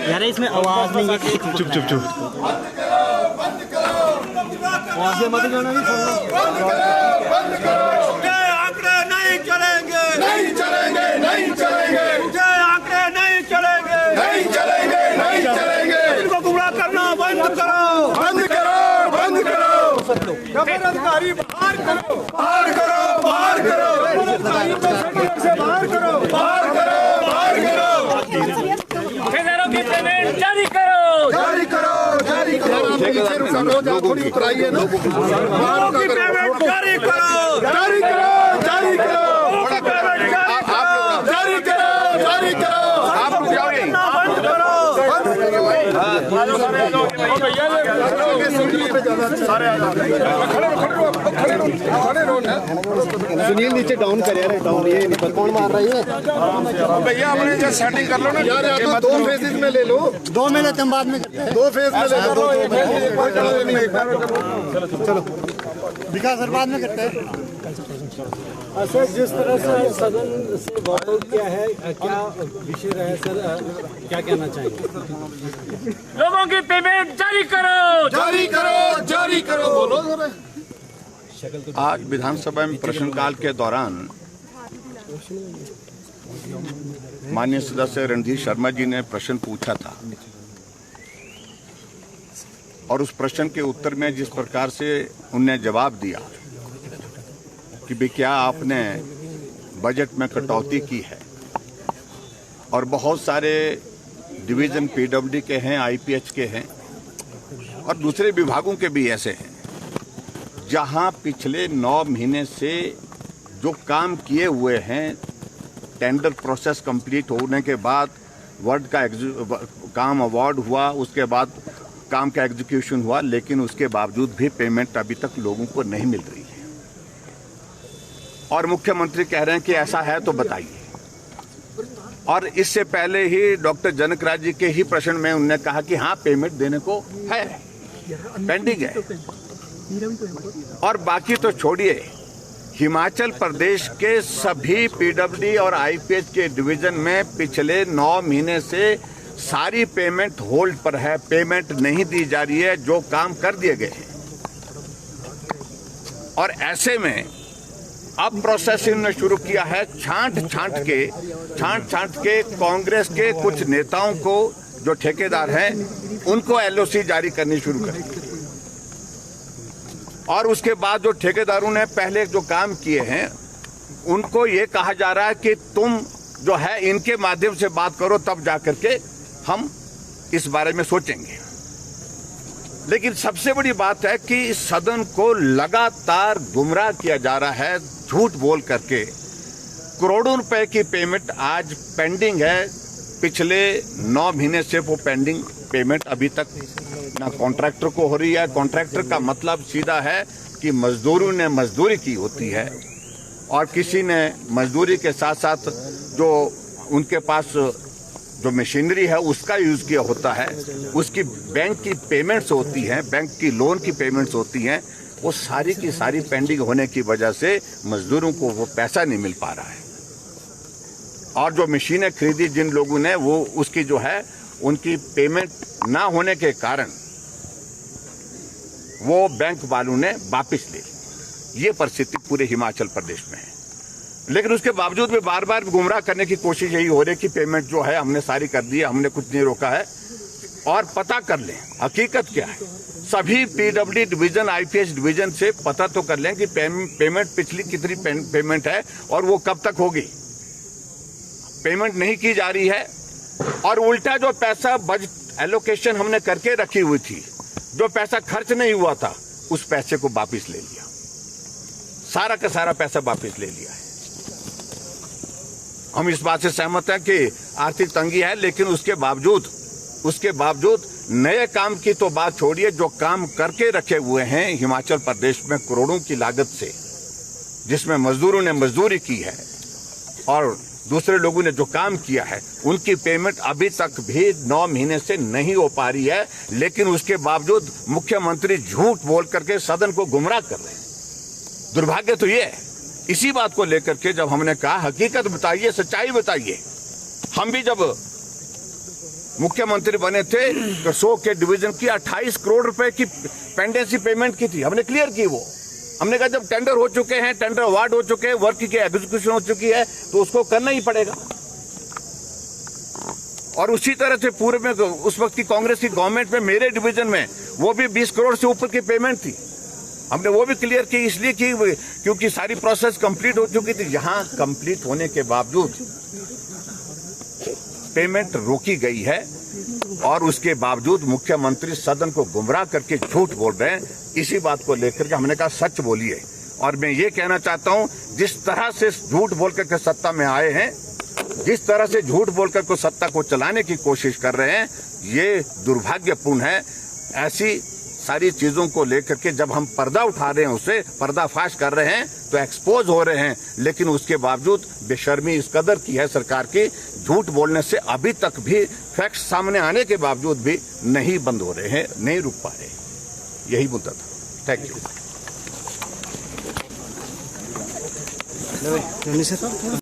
यार इसमें आवाज नहीं है। चुप चुप चुप। आगे मत जाना भी आंकड़े नहीं चलेंगे, नहीं चलेंगे, नहीं चलेंगे। आंकड़े नहीं चलेंगे, नहीं चलेंगे, नहीं चलेंगे। इनको गुमराह करना बंद करो, बंद करो, बंद करो। अधिकारी बाहर करो, बाहर करो, बाहर करो, बाहर करो, बाहर करो, बाहर करो। ठेकेदारों की पेमेंट जारी करो, जारी करो, जारी करो। थोड़ी उतराइए ना। लोगों की पेमेंट जारी करो, जारी करो, जारी करो, जारी करो, जारी करो। आप बंद करो, सुनील नीचे डाउन करे, डाउन ये नहीं कौन मार रही है भैया। अपने जो सेटिंग कर लो ना यार, आप दो फेजेस में ले लो। 2 मिनट हम बाद में करते हैं। 2 फेज में ले लो। चलो विकास सर बाद में करते हैं। सर जिस तरह से सदन से वॉकआउट किया है, क्या विषय रहे सर, क्या कहना चाहेंगे? लोगों की पेमेंट जारी करो, जारी करो, जारी करो। बोलो जरा। आज विधानसभा में प्रश्नकाल के दौरान माननीय सदस्य रणधीर शर्मा जी ने प्रश्न पूछा था और उस प्रश्न के उत्तर में जिस प्रकार से उनने जवाब दिया कि भाई क्या आपने बजट में कटौती की है, और बहुत सारे डिवीजन पीडब्ल्यूडी के हैं, आईपीएच के हैं और दूसरे विभागों के भी ऐसे हैं जहां पिछले 9 महीने से जो काम किए हुए हैं, टेंडर प्रोसेस कंप्लीट होने के बाद वर्ड का काम अवार्ड हुआ, उसके बाद काम का एग्जीक्यूशन हुआ, लेकिन उसके बावजूद भी पेमेंट अभी तक लोगों को नहीं मिल रही है। और मुख्यमंत्री कह रहे हैं कि ऐसा है तो बताइए। और इससे पहले ही डॉक्टर जनक राज जी के ही प्रश्न में उन्होंने कहा कि हाँ पेमेंट देने को है, पेंडिंग है। और बाकी तो छोड़िए, हिमाचल प्रदेश के सभी पीडब्ल्यूडी और आईपीएच के डिवीजन में पिछले 9 महीने से सारी पेमेंट होल्ड पर है, पेमेंट नहीं दी जा रही है, जो काम कर दिए गए हैं। और ऐसे में अब प्रोसेसिंग ने शुरू किया है, छांट छांट के कांग्रेस के कुछ नेताओं को, जो ठेकेदार हैं, उनको एलओसी जारी करनी शुरू कर दी। और उसके बाद जो ठेकेदारों ने पहले जो काम किए हैं, उनको ये कहा जा रहा है कि तुम जो है इनके माध्यम से बात करो, तब जाकर के हम इस बारे में सोचेंगे। लेकिन सबसे बड़ी बात है कि इस सदन को लगातार गुमराह किया जा रहा है, झूठ बोल करके। करोड़ों रुपए की पेमेंट आज पेंडिंग है, पिछले 9 महीने से वो पेंडिंग पेमेंट अभी तक ना कॉन्ट्रैक्टर को हो रही है। कॉन्ट्रैक्टर का मतलब सीधा है कि मजदूरों ने मजदूरी की होती है और किसी ने मजदूरी के साथ साथ जो उनके पास जो मशीनरी है उसका यूज किया होता है, उसकी बैंक की पेमेंट्स होती हैं, बैंक की लोन की पेमेंट्स होती हैं, वो सारी की सारी पेंडिंग होने की वजह से मजदूरों को वो पैसा नहीं मिल पा रहा है। और जो मशीनें खरीदी जिन लोगों ने, वो उसकी जो है उनकी पेमेंट ना होने के कारण वो बैंक वालों ने वापस ले ली। ये परिस्थिति पूरे हिमाचल प्रदेश में है। लेकिन उसके बावजूद भी बार बार गुमराह करने की कोशिश यही हो रही है कि पेमेंट जो है हमने सारी कर दी है, हमने कुछ नहीं रोका है। और पता कर लें हकीकत क्या है, सभी पीडब्ल्यूडी डिवीजन, आईपीएच डिवीजन से पता तो कर लें कि पेमेंट पिछली कितनी पेमेंट है और वो कब तक होगी। पेमेंट नहीं की जा रही है और उल्टा जो पैसा बजट एलोकेशन हमने करके रखी हुई थी, जो पैसा खर्च नहीं हुआ था, उस पैसे को वापस ले लिया, सारा का सारा पैसा वापस ले लिया है। हम इस बात से सहमत हैं कि आर्थिक तंगी है, लेकिन उसके बावजूद नए काम की तो बात छोड़िए, जो काम करके रखे हुए हैं हिमाचल प्रदेश में करोड़ों की लागत से, जिसमें मजदूरों ने मजदूरी की है और दूसरे लोगों ने जो काम किया है, उनकी पेमेंट अभी तक भी 9 महीने से नहीं हो पा रही है। लेकिन उसके बावजूद मुख्यमंत्री झूठ बोल करके सदन को गुमराह कर रहे हैं। दुर्भाग्य तो ये है, इसी बात को लेकर के जब हमने कहा हकीकत बताइए, सच्चाई बताइए, हम भी जब मुख्यमंत्री बने थे तो 100 के डिवीजन की 28 करोड़ रुपए की पेंडेंसी पेमेंट की थी, हमने क्लियर की वो। हमने कहा जब टेंडर हो चुके हैं, टेंडर अवार्ड हो चुके हैं, वर्क की एग्जीक्यूशन हो चुकी है तो उसको करना ही पड़ेगा। और उसी तरह से पूरे में उस वक्त की कांग्रेस की गवर्नमेंट में मेरे डिवीजन में वो भी 20 करोड़ से ऊपर की पेमेंट थी, हमने वो भी क्लियर की, इसलिए की क्योंकि सारी प्रोसेस कंप्लीट हो चुकी थी। यहां कंप्लीट होने के बावजूद पेमेंट रोकी गई है और उसके बावजूद मुख्यमंत्री सदन को गुमराह करके झूठ बोल रहे हैं। इसी बात को लेकर के हमने कहा सच बोलिए। और मैं ये कहना चाहता हूं, जिस तरह से झूठ बोल करके सत्ता में आए हैं, जिस तरह से झूठ बोलकर को सत्ता को चलाने की कोशिश कर रहे हैं, ये दुर्भाग्यपूर्ण है। ऐसी सारी चीजों को लेकर के जब हम पर्दा उठा रहे हैं, उसे पर्दाफाश कर रहे हैं तो एक्सपोज हो रहे हैं, लेकिन उसके बावजूद बेशर्मी इस कदर की है सरकार की, झूठ बोलने से अभी तक भी फैक्ट्स सामने आने के बावजूद भी नहीं बंद हो रहे हैं, नहीं रुक पा रहे। यही मुद्दा था। Thank you.